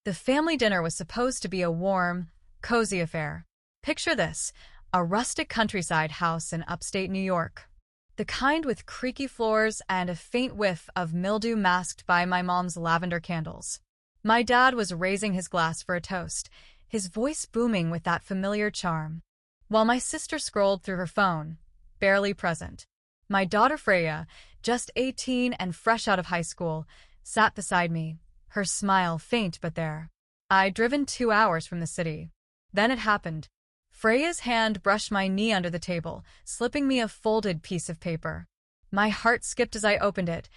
The family dinner was supposed to be a warm, cozy affair. Picture this, a rustic countryside house in upstate New York. The kind with creaky floors and a faint whiff of mildew masked by my mom's lavender candles. My dad was raising his glass for a toast, his voice booming with that familiar charm, while my sister scrolled through her phone, barely present. My daughter Freya, just 18 and fresh out of high school, sat beside me, her smile faint but there. I'd driven 2 hours from the city. Then it happened. Freya's hand brushed my knee under the table, slipping me a folded piece of paper. My heart skipped as I opened it.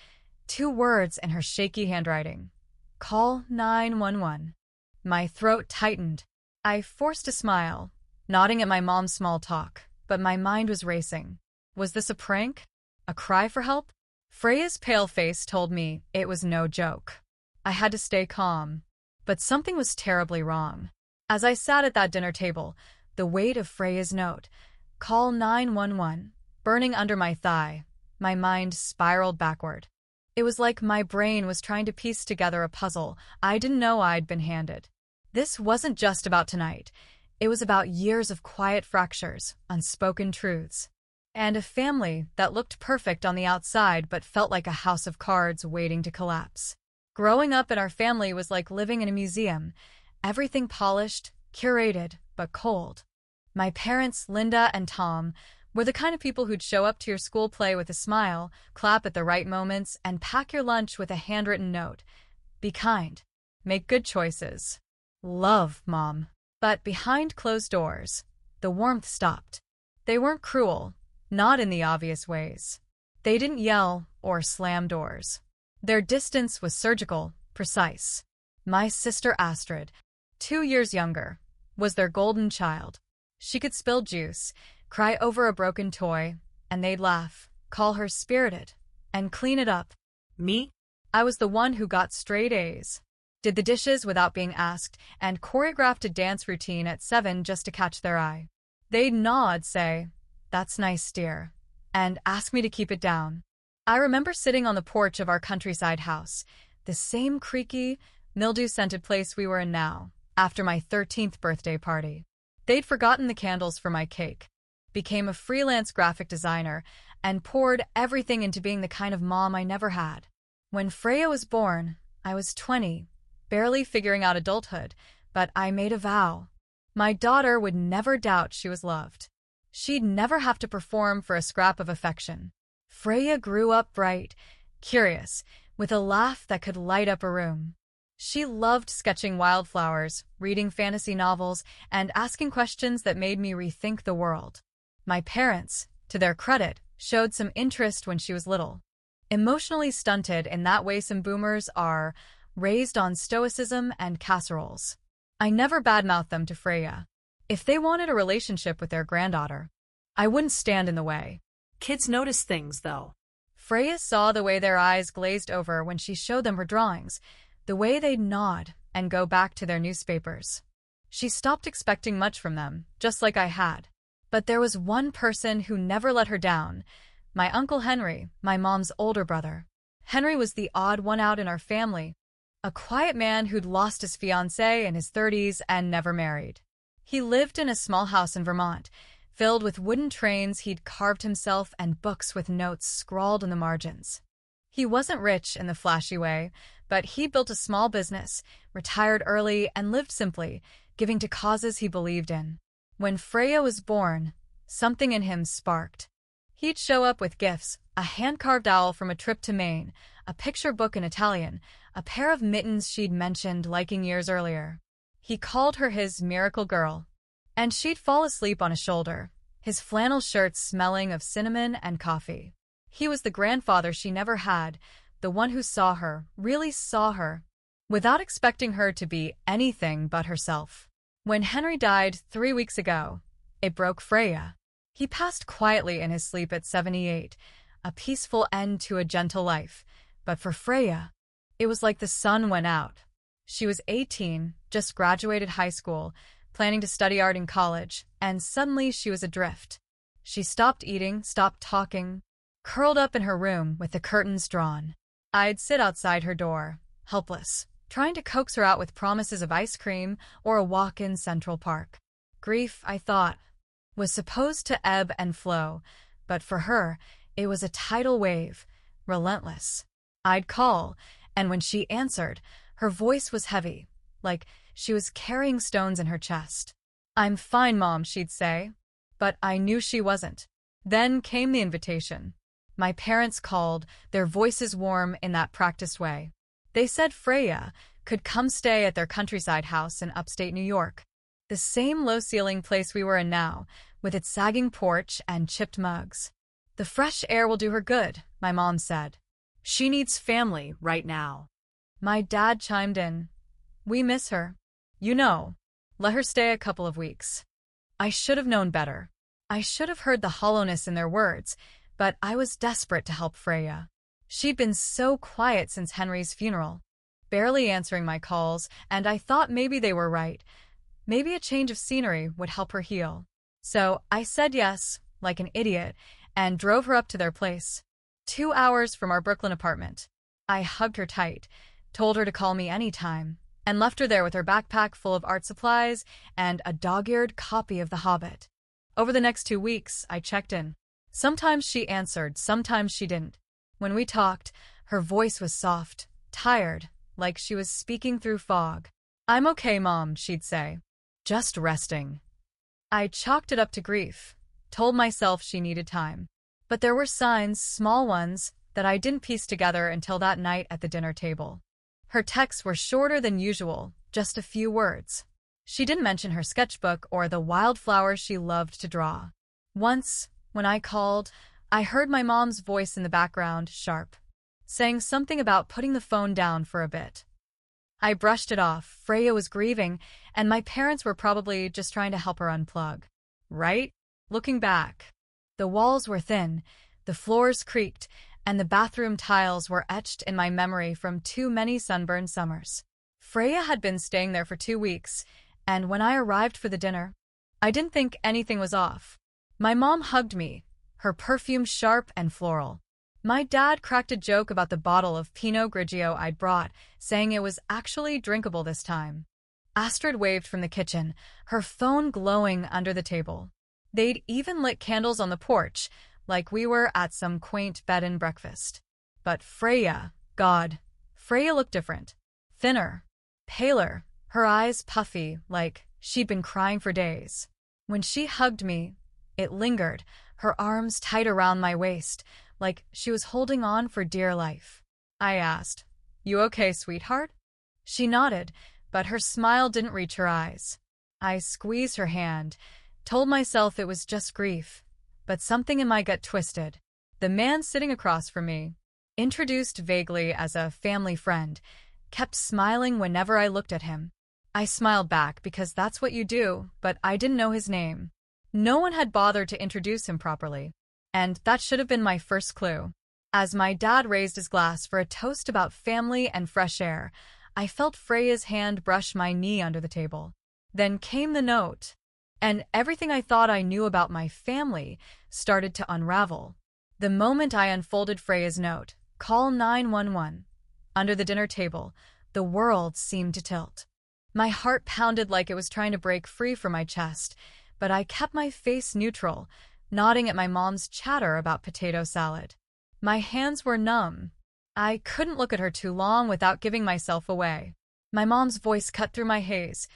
2 words in her shaky handwriting. Call 911. My throat tightened. I forced a smile, nodding at my mom's small talk, but my mind was racing. Was this a prank? A cry for help? Freya's pale face told me it was no joke. I had to stay calm. But something was terribly wrong. As I sat at that dinner table, the weight of Freya's note, call 911, burning under my thigh, my mind spiraled backward. It was like my brain was trying to piece together a puzzle I didn't know I'd been handed. This wasn't just about tonight. It was about years of quiet fractures, unspoken truths, and a family that looked perfect on the outside but felt like a house of cards waiting to collapse. Growing up in our family was like living in a museum, everything polished, curated, but cold. My parents, Linda and Tom, were the kind of people who'd show up to your school play with a smile, clap at the right moments, and pack your lunch with a handwritten note. Be kind. Make good choices. Love, Mom. But behind closed doors, the warmth stopped. They weren't cruel, not in the obvious ways. They didn't yell or slam doors. Their distance was surgical, precise. My sister Astrid, 2 years younger, was their golden child. She could spill juice, cry over a broken toy, and they'd laugh, call her spirited, and clean it up. Me? I was the one who got straight A's, did the dishes without being asked, and choreographed a dance routine at 7 just to catch their eye. They'd nod, say, "That's nice, dear," and ask me to keep it down. I remember sitting on the porch of our countryside house, the same creaky, mildew-scented place we were in now, after my 13th birthday party. They'd forgotten the candles for my cake, became a freelance graphic designer, and poured everything into being the kind of mom I never had. When Freya was born, I was 20, barely figuring out adulthood, but I made a vow. My daughter would never doubt she was loved. She'd never have to perform for a scrap of affection. Freya grew up bright, curious, with a laugh that could light up a room. She loved sketching wildflowers, reading fantasy novels, and asking questions that made me rethink the world. My parents, to their credit, showed some interest when she was little. Emotionally stunted in that way some boomers are, raised on stoicism and casseroles. I never badmouthed them to Freya. If they wanted a relationship with their granddaughter, I wouldn't stand in the way. Kids notice things, though. Freya saw the way their eyes glazed over when she showed them her drawings, the way they'd nod and go back to their newspapers. She stopped expecting much from them, just like I had. But there was one person who never let her down, my Uncle Henry, my mom's older brother. Henry was the odd one out in our family, a quiet man who'd lost his fiancée in his 30s and never married. He lived in a small house in Vermont, filled with wooden trains he'd carved himself and books with notes scrawled in the margins. He wasn't rich in the flashy way, but he built a small business, retired early, and lived simply, giving to causes he believed in. When Freya was born, something in him sparked. He'd show up with gifts, a hand-carved owl from a trip to Maine, a picture book in Italian, a pair of mittens she'd mentioned liking years earlier. He called her his miracle girl, and she'd fall asleep on his shoulder, his flannel shirt smelling of cinnamon and coffee. He was the grandfather she never had, the one who saw her, really saw her, without expecting her to be anything but herself. When Henry died 3 weeks ago, it broke Freya. He passed quietly in his sleep at 78, a peaceful end to a gentle life. But for Freya, it was like the sun went out. She was 18, just graduated high school, planning to study art in college, and suddenly she was adrift. She stopped eating, stopped talking, curled up in her room with the curtains drawn. I'd sit outside her door, helpless, trying to coax her out with promises of ice cream or a walk in Central Park. Grief, I thought, was supposed to ebb and flow, but for her, it was a tidal wave, relentless. I'd call, and when she answered, her voice was heavy, like she was carrying stones in her chest. "I'm fine, Mom," she'd say. But I knew she wasn't. Then came the invitation. My parents called, their voices warm in that practiced way. They said Freya could come stay at their countryside house in upstate New York. The same low-ceiling place we were in now, with its sagging porch and chipped mugs. "The fresh air will do her good," my mom said. She needs family right now. My dad chimed in. "We miss her. You know, let her stay a couple of weeks." I should have known better. I should have heard the hollowness in their words, but I was desperate to help Freya. She'd been so quiet since Henry's funeral, barely answering my calls, and I thought maybe they were right. Maybe a change of scenery would help her heal. So I said yes, like an idiot, and drove her up to their place. 2 hours from our Brooklyn apartment. I hugged her tight, told her to call me anytime, and left her there with her backpack full of art supplies and a dog-eared copy of The Hobbit. Over the next 2 weeks, I checked in. Sometimes she answered, sometimes she didn't. When we talked, her voice was soft, tired, like she was speaking through fog. "I'm okay, Mom," she'd say. "Just resting." I chalked it up to grief, told myself she needed time. But there were signs, small ones, that I didn't piece together until that night at the dinner table. Her texts were shorter than usual, just a few words. She didn't mention her sketchbook or the wildflowers she loved to draw. Once, when I called, I heard my mom's voice in the background, sharp, saying something about putting the phone down for a bit. I brushed it off. Freya was grieving, and my parents were probably just trying to help her unplug. Right? Looking back, the walls were thin, the floors creaked, and the bathroom tiles were etched in my memory from too many sunburned summers. Freya had been staying there for 2 weeks, and when I arrived for the dinner, I didn't think anything was off. My mom hugged me, her perfume sharp and floral. My dad cracked a joke about the bottle of Pinot Grigio I'd brought, saying it was actually drinkable this time. Astrid waved from the kitchen, her phone glowing under the table. They'd even lit candles on the porch, like we were at some quaint bed and breakfast. But Freya, God, Freya looked different. Thinner, paler, her eyes puffy, like she'd been crying for days. When she hugged me, it lingered, her arms tight around my waist, like she was holding on for dear life. I asked, "You okay, sweetheart?" She nodded, but her smile didn't reach her eyes. I squeezed her hand, told myself it was just grief, but something in my gut twisted. The man sitting across from me, introduced vaguely as a family friend, kept smiling whenever I looked at him. I smiled back because that's what you do, but I didn't know his name. No one had bothered to introduce him properly, and that should have been my first clue. As my dad raised his glass for a toast about family and fresh air, I felt Freya's hand brush my knee under the table. Then came the note, and everything I thought I knew about my family started to unravel. The moment I unfolded Freya's note, "Call 911," under the dinner table, the world seemed to tilt. My heart pounded like it was trying to break free from my chest, but I kept my face neutral, nodding at my mom's chatter about potato salad. My hands were numb. I couldn't look at her too long without giving myself away. My mom's voice cut through my haze.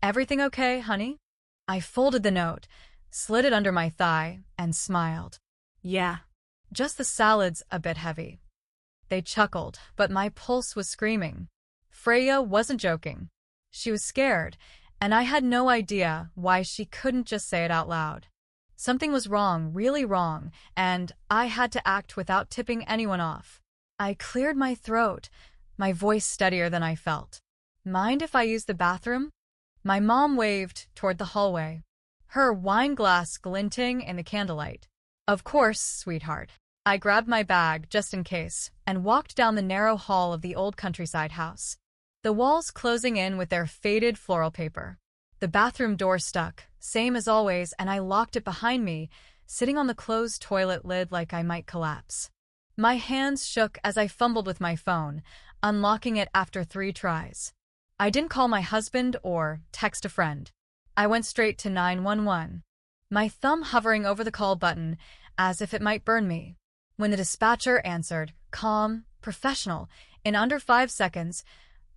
"Everything okay, honey?" I folded the note, slid it under my thigh, and smiled. Yeah. Just the salad's a bit heavy. They chuckled, but my pulse was screaming. Freya wasn't joking. She was scared, and I had no idea why she couldn't just say it out loud. Something was wrong, really wrong, and I had to act without tipping anyone off. I cleared my throat, my voice steadier than I felt. "Mind if I use the bathroom?" My mom waved toward the hallway, her wine glass glinting in the candlelight. "Of course, sweetheart." I grabbed my bag, just in case, and walked down the narrow hall of the old countryside house. The walls closing in with their faded floral paper. The bathroom door stuck, same as always, and I locked it behind me, sitting on the closed toilet lid like I might collapse. My hands shook as I fumbled with my phone, unlocking it after 3 tries. I didn't call my husband or text a friend. I went straight to 911, my thumb hovering over the call button as if it might burn me. When the dispatcher answered, calm, professional, in under 5 seconds,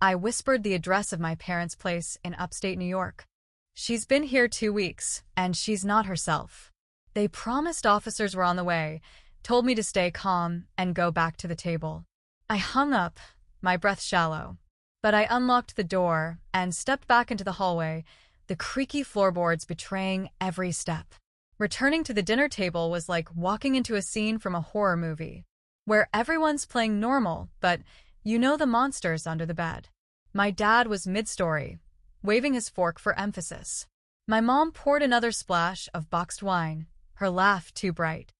I whispered the address of my parents' place in upstate New York. She's been here 2 weeks, and she's not herself. They promised officers were on the way, told me to stay calm and go back to the table. I hung up, my breath shallow. But I unlocked the door and stepped back into the hallway, the creaky floorboards betraying every step. Returning to the dinner table was like walking into a scene from a horror movie, where everyone's playing normal, but you know the monsters under the bed. My dad was mid-story, waving his fork for emphasis. My mom poured another splash of boxed wine, her laugh too bright.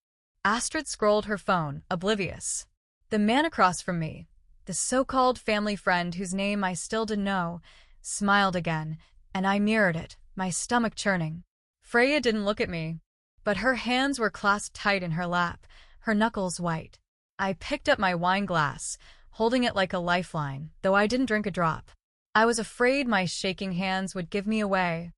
Astrid scrolled her phone, oblivious. The man across from me, the so-called family friend whose name I still didn't know, smiled again, and I mirrored it, my stomach churning. Freya didn't look at me, but her hands were clasped tight in her lap, her knuckles white. I picked up my wine glass, holding it like a lifeline, though I didn't drink a drop. I was afraid my shaking hands would give me away.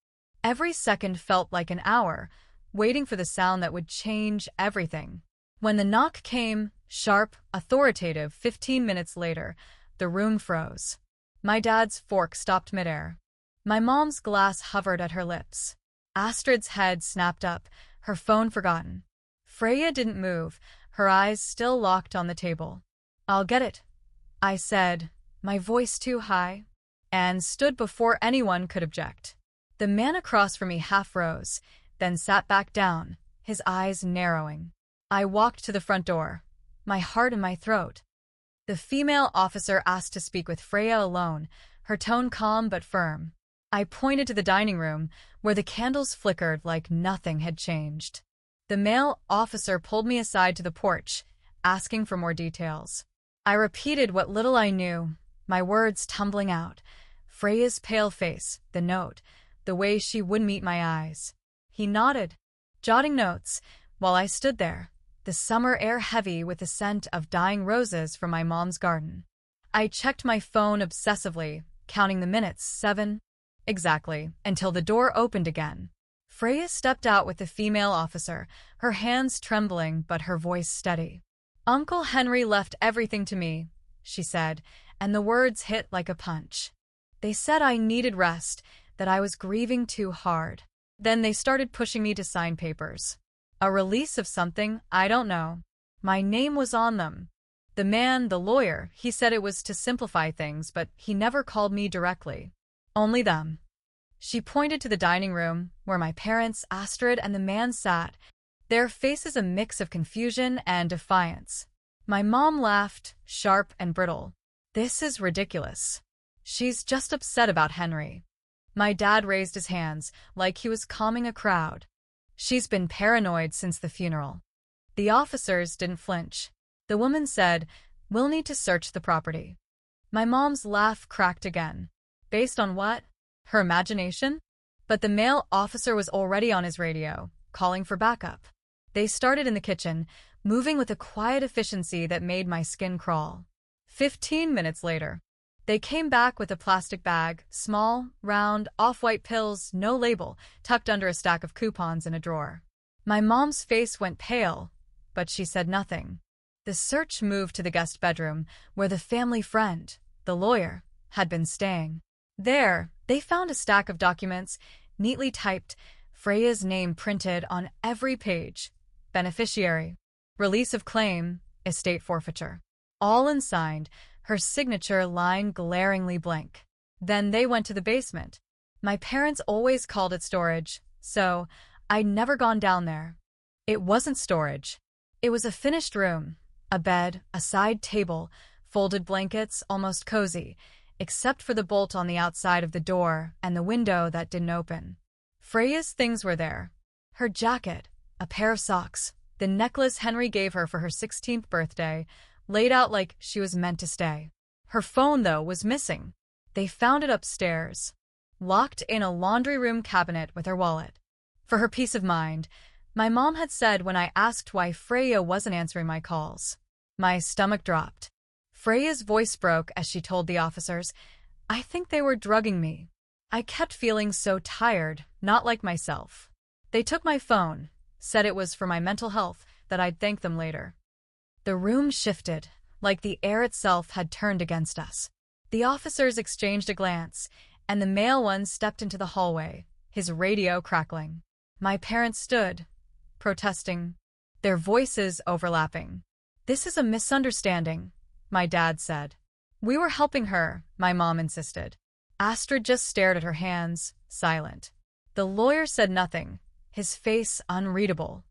Every second felt like an hour, waiting for the sound that would change everything. When the knock came, sharp, authoritative, 15 minutes later, the room froze. My dad's fork stopped midair. My mom's glass hovered at her lips. Astrid's head snapped up, her phone forgotten. Freya didn't move, her eyes still locked on the table. "I'll get it," I said, my voice too high, and stood before anyone could object. The man across from me half rose, then sat back down, his eyes narrowing. I walked to the front door, my heart in my throat. The female officer asked to speak with Freya alone, her tone calm but firm. I pointed to the dining room, where the candles flickered like nothing had changed. The male officer pulled me aside to the porch, asking for more details. I repeated what little I knew, my words tumbling out. Freya's pale face, the note, the way she wouldn't meet my eyes. He nodded, jotting notes, while I stood there, the summer air heavy with the scent of dying roses from my mom's garden. I checked my phone obsessively, counting the minutes, 7. Exactly, until the door opened again. Freya stepped out with the female officer, her hands trembling but her voice steady. "Uncle Henry left everything to me," she said, and the words hit like a punch. They said I needed rest, that I was grieving too hard. Then they started pushing me to sign papers. A release of something, I don't know. My name was on them. The man, the lawyer, he said it was to simplify things, but he never called me directly. Only them. She pointed to the dining room, where my parents, Astrid, and the man sat, their faces a mix of confusion and defiance. My mom laughed, sharp and brittle. "This is ridiculous. She's just upset about Henry." My dad raised his hands, like he was calming a crowd. "She's been paranoid since the funeral." The officers didn't flinch. The woman said, "We'll need to search the property." My mom's laugh cracked again. Based on what? Her imagination? But the male officer was already on his radio, calling for backup. They started in the kitchen, moving with a quiet efficiency that made my skin crawl. 15 minutes later, they came back with a plastic bag, small, round, off-white pills, no label, tucked under a stack of coupons in a drawer. My mom's face went pale, but she said nothing. The search moved to the guest bedroom, where the family friend, the lawyer, had been staying. There, they found a stack of documents, neatly typed, Freya's name printed on every page. Beneficiary, release of claim, estate forfeiture. All unsigned, her signature line glaringly blank. Then they went to the basement. My parents always called it storage, so I'd never gone down there. It wasn't storage. It was a finished room, a bed, a side table, folded blankets, almost cozy, except for the bolt on the outside of the door and the window that didn't open. Freya's things were there. Her jacket, a pair of socks, the necklace Henry gave her for her 16th birthday, laid out like she was meant to stay. Her phone, though, was missing. They found it upstairs, locked in a laundry room cabinet with her wallet. For her peace of mind, my mom had said when I asked why Freya wasn't answering my calls. My stomach dropped. Freya's voice broke as she told the officers, "I think they were drugging me." I kept feeling so tired, not like myself. They took my phone, said it was for my mental health, that I'd thank them later. The room shifted, like the air itself had turned against us. The officers exchanged a glance, and the male one stepped into the hallway, his radio crackling. My parents stood, protesting, their voices overlapping. "This is a misunderstanding," my dad said. "We were helping her," my mom insisted. Astrid just stared at her hands, silent. The lawyer said nothing, his face unreadable.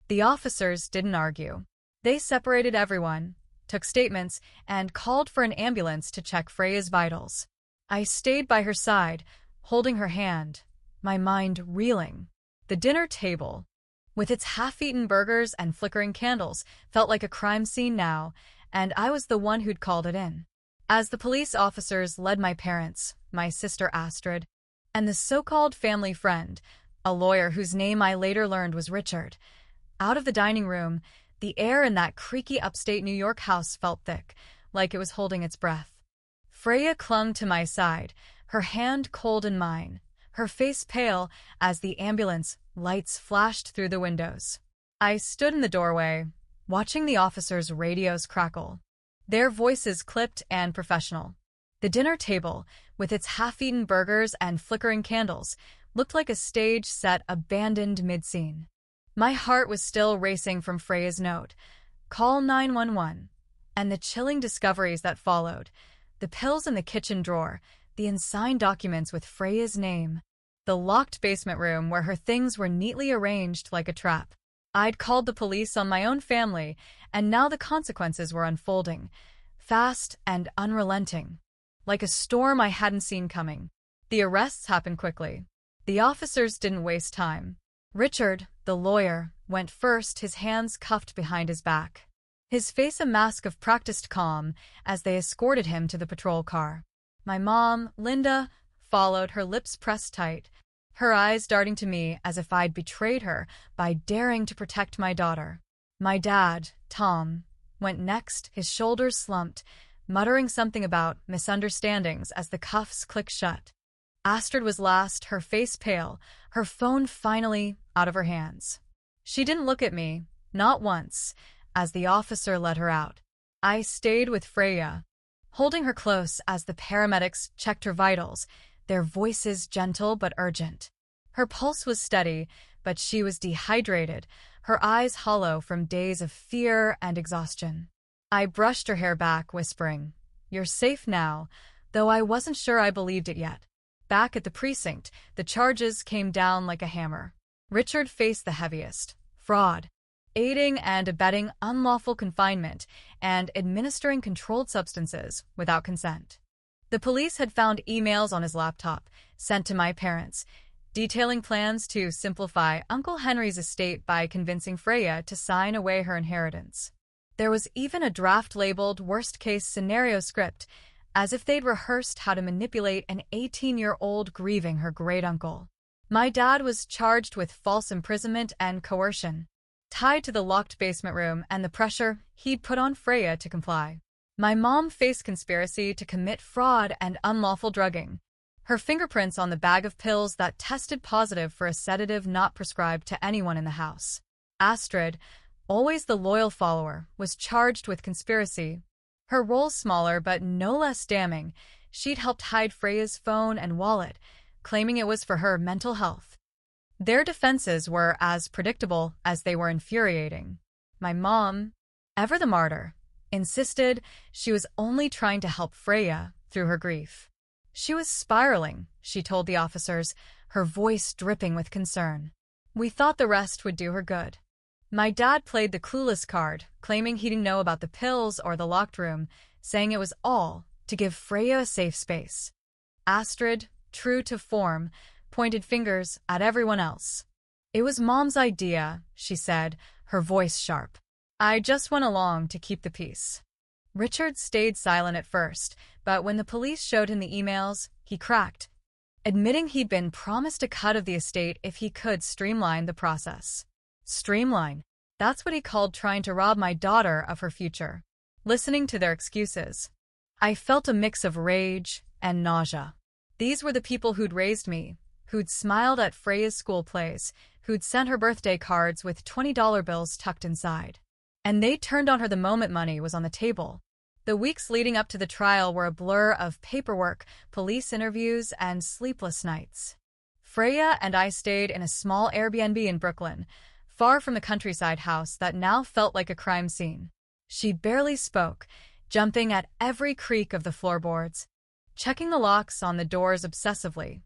The officers didn't argue. They separated everyone, took statements, and called for an ambulance to check Freya's vitals. I stayed by her side, holding her hand, my mind reeling. The dinner table, with its half-eaten burgers and flickering candles, felt like a crime scene now, and I was the one who'd called it in. As the police officers led my parents, my sister Astrid, and the so-called family friend, a lawyer whose name I later learned was Richard, out of the dining room, the air in that creaky upstate New York house felt thick, like it was holding its breath. Freya clung to my side, her hand cold in mine, her face pale as the ambulance lights flashed through the windows. I stood in the doorway, watching the officers' radios crackle, their voices clipped and professional. The dinner table, with its half-eaten burgers and flickering candles, looked like a stage set abandoned mid-scene. My heart was still racing from Freya's note, "Call 911," and the chilling discoveries that followed, the pills in the kitchen drawer, the unsigned documents with Freya's name, the locked basement room where her things were neatly arranged like a trap. I'd called the police on my own family, and now the consequences were unfolding, fast and unrelenting, like a storm I hadn't seen coming. The arrests happened quickly. The officers didn't waste time. Richard, the lawyer, went first, his hands cuffed behind his back, his face a mask of practiced calm as they escorted him to the patrol car. My mom, Linda, followed, her lips pressed tight, her eyes darting to me as if I'd betrayed her by daring to protect my daughter. My dad, Tom, went next, his shoulders slumped, muttering something about misunderstandings as the cuffs clicked shut. Astrid was last, her face pale, her phone finally out of her hands. She didn't look at me, not once, as the officer led her out. I stayed with Freya, holding her close as the paramedics checked her vitals, their voices gentle but urgent. Her pulse was steady, but she was dehydrated, her eyes hollow from days of fear and exhaustion. I brushed her hair back, whispering, "You're safe now," though I wasn't sure I believed it yet. Back at the precinct, the charges came down like a hammer. Richard faced the heaviest: fraud, aiding and abetting unlawful confinement, and administering controlled substances without consent. The police had found emails on his laptop, sent to my parents, detailing plans to simplify Uncle Henry's estate by convincing Freya to sign away her inheritance. There was even a draft labeled worst-case scenario script, as if they'd rehearsed how to manipulate an 18-year-old grieving her great-uncle. My dad was charged with false imprisonment and coercion, tied to the locked basement room and the pressure he'd put on Freya to comply. My mom faced conspiracy to commit fraud and unlawful drugging, her fingerprints on the bag of pills that tested positive for a sedative not prescribed to anyone in the house. Astrid, always the loyal follower, was charged with conspiracy. Her role smaller but no less damning, she'd helped hide Freya's phone and wallet, claiming it was for her mental health. Their defenses were as predictable as they were infuriating. My mom, ever the martyr, insisted she was only trying to help Freya through her grief. She was spiraling, she told the officers, her voice dripping with concern. We thought the rest would do her good. My dad played the clueless card, claiming he didn't know about the pills or the locked room, saying it was all to give Freya a safe space. Astrid, true to form, pointed fingers at everyone else. It was Mom's idea, she said, her voice sharp. I just went along to keep the peace. Richard stayed silent at first, but when the police showed him the emails, he cracked, admitting he'd been promised a cut of the estate if he could streamline the process. Streamline. That's what he called trying to rob my daughter of her future. listening to their excuses. I felt a mix of rage and nausea. These were the people who'd raised me, who'd smiled at Freya's school plays, who'd sent her birthday cards with $20 bills tucked inside. And they turned on her the moment money was on the table. The weeks leading up to the trial were a blur of paperwork, police interviews, and sleepless nights. Freya and I stayed in a small Airbnb in Brooklyn, far from the countryside house that now felt like a crime scene. She barely spoke, jumping at every creak of the floorboards, checking the locks on the doors obsessively.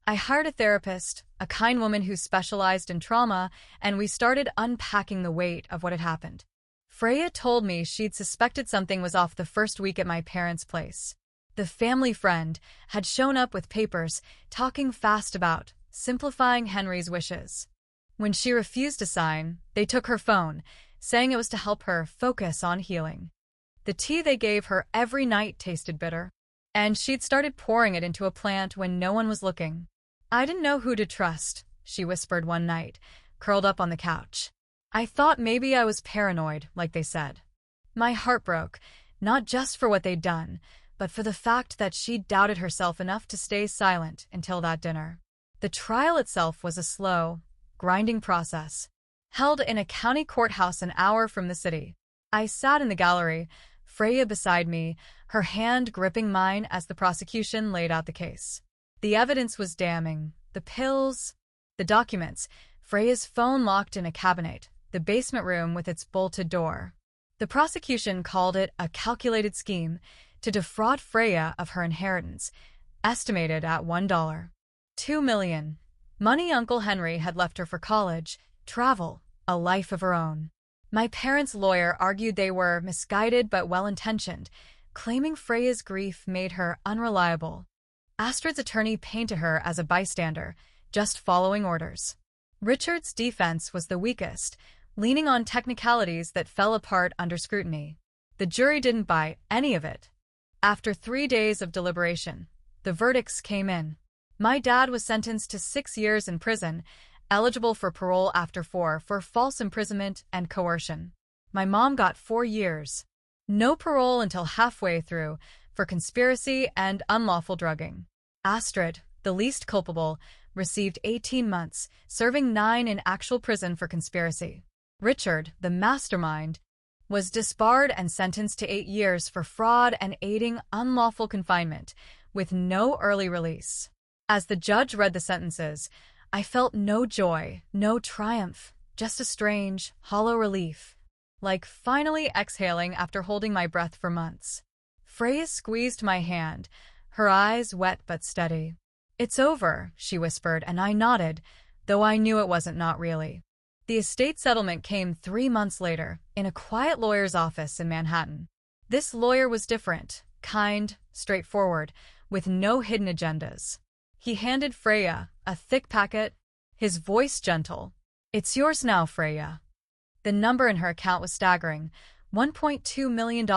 I hired a therapist, a kind woman who specialized in trauma, and we started unpacking the weight of what had happened. Freya told me she'd suspected something was off the first week at my parents' place. The family friend had shown up with papers, talking fast about simplifying Henry's wishes. When she refused to sign, they took her phone, saying it was to help her focus on healing. The tea they gave her every night tasted bitter, and she'd started pouring it into a plant when no one was looking. I didn't know who to trust, she whispered one night, curled up on the couch. I thought maybe I was paranoid, like they said. My heart broke, not just for what they'd done, but for the fact that she doubted herself enough to stay silent until that dinner. The trial itself was a slow, grinding process, held in a county courthouse an hour from the city. I sat in the gallery, Freya beside me, her hand gripping mine as the prosecution laid out the case. The evidence was damning. The pills, the documents, Freya's phone locked in a cabinet, the basement room with its bolted door. The prosecution called it a calculated scheme to defraud Freya of her inheritance, estimated at $1. $2 million. Money Uncle Henry had left her for college, travel, a life of her own. My parents' lawyer argued they were misguided but well-intentioned, claiming Freya's grief made her unreliable. Astrid's attorney painted her as a bystander, just following orders. Richard's defense was the weakest, leaning on technicalities that fell apart under scrutiny. The jury didn't buy any of it. After 3 days of deliberation, the verdicts came in. My dad was sentenced to 6 years in prison, eligible for parole after 4 for false imprisonment and coercion. My mom got 4 years. No parole until halfway through for conspiracy and unlawful drugging. Astrid, the least culpable, received 18 months, serving 9 in actual prison for conspiracy. Richard, the mastermind, was disbarred and sentenced to 8 years for fraud and aiding unlawful confinement, with no early release. As the judge read the sentences, I felt no joy, no triumph, just a strange, hollow relief, like finally exhaling after holding my breath for months. Freya squeezed my hand, her eyes wet but steady. "It's over," she whispered, and I nodded, though I knew it wasn't not really. The estate settlement came 3 months later, in a quiet lawyer's office in Manhattan. This lawyer was different, kind, straightforward, with no hidden agendas. He handed Freya a thick packet, his voice gentle. "It's yours now, Freya." The number in her account was staggering, $1.2 million,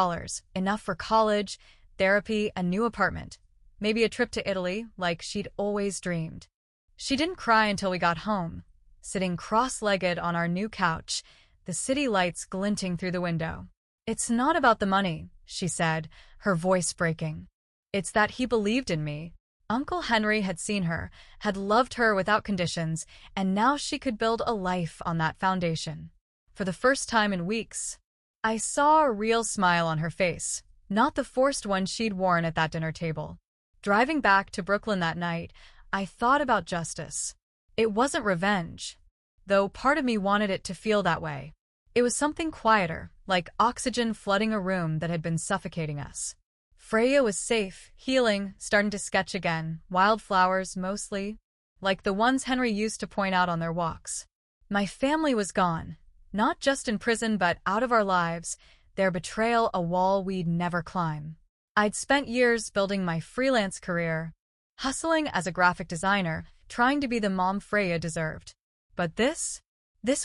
enough for college, therapy, a new apartment, maybe a trip to Italy, like she'd always dreamed. She didn't cry until we got home, sitting cross-legged on our new couch, the city lights glinting through the window. "It's not about the money," she said, her voice breaking. "It's that he believed in me. Uncle Henry had seen her, had loved her without conditions, and now she could build a life on that foundation." For the first time in weeks, I saw a real smile on her face, not the forced one she'd worn at that dinner table. Driving back to Brooklyn that night, I thought about justice. It wasn't revenge, though part of me wanted it to feel that way. It was something quieter, like oxygen flooding a room that had been suffocating us. Freya was safe, healing, starting to sketch again, wildflowers mostly, like the ones Henry used to point out on their walks. My family was gone, not just in prison but out of our lives, their betrayal a wall we'd never climb. I'd spent years building my freelance career, hustling as a graphic designer, trying to be the mom Freya deserved. But this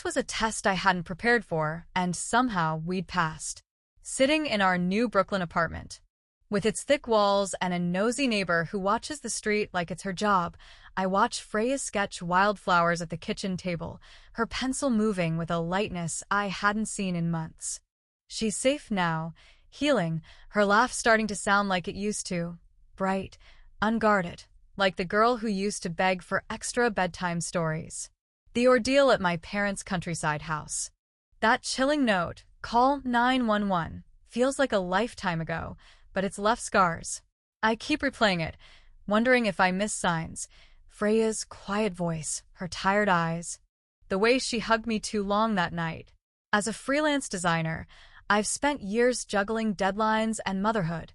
was a test I hadn't prepared for, and somehow we'd passed. Sitting in our new Brooklyn apartment, with its thick walls and a nosy neighbor who watches the street like it's her job, I watch Freya sketch wildflowers at the kitchen table, her pencil moving with a lightness I hadn't seen in months. She's safe now, Healing, her laugh starting to sound like it used to. Bright, unguarded, like the girl who used to beg for extra bedtime stories. The ordeal at my parents' countryside house. That chilling note, "Call 911," feels like a lifetime ago, but it's left scars. I keep replaying it, wondering if I miss signs. Freya's quiet voice, her tired eyes, the way she hugged me too long that night. As a freelance designer, I've spent years juggling deadlines and motherhood,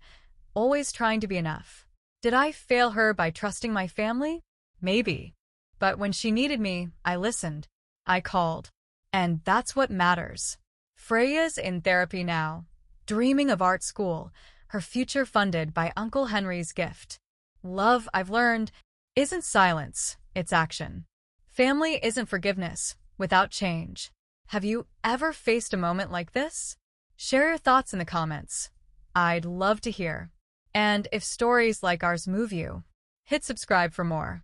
always trying to be enough. Did I fail her by trusting my family? Maybe. But when she needed me, I listened. I called. And that's what matters. Freya's in therapy now, dreaming of art school, her future funded by Uncle Henry's gift. Love, I've learned, isn't silence, it's action. Family isn't forgiveness without change. Have you ever faced a moment like this? Share your thoughts in the comments. I'd love to hear. And if stories like ours move you, hit subscribe for more.